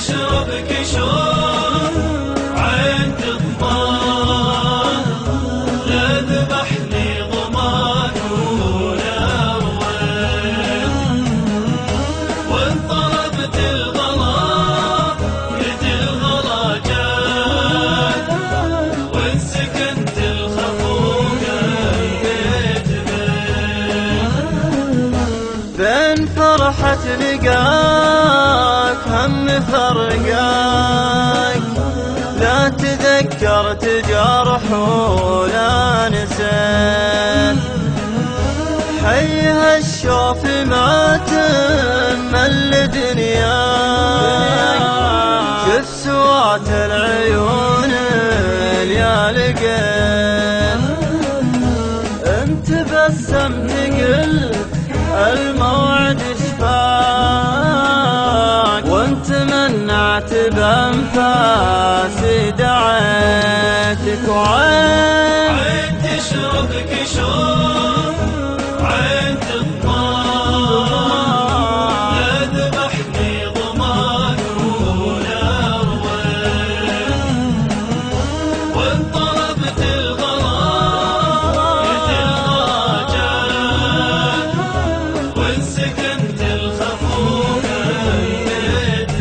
تشرب كشوف عين تضمان، لا ذبحني ضمان ولا روان. وان طلبت الغلا قلت الغلا جات، وان سكنت الخفوق البيت بين فرحة لقاك هم فرقاك، لا تذكرت جرح ولا نسيت. حيها الشوف ما تمل دنياك، شف سوات العيون يا لقيت. انت بسمت قلت الموعد شفاك، وانت منعت بانفاسي دعيتك. وعين تشرب كشوف عين تضمان، لا ذبحني ضمان ولا روان. وان طلبت الغلا قلت الغلا جات، وان سكنت الخفوق البيت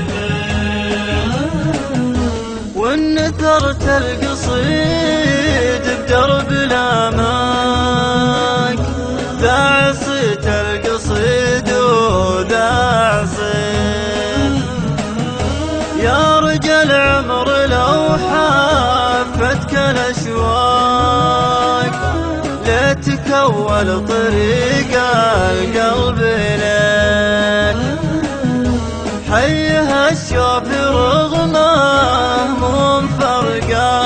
وان نثرت القصيد بدرب الاماك، ذا عصيت القصيد وذا عصيت. يا رجل عمر لو حافتك الاشواق، ليتك اول طريق القلب لك. حيها الشوف رغمه مو مفرقاك،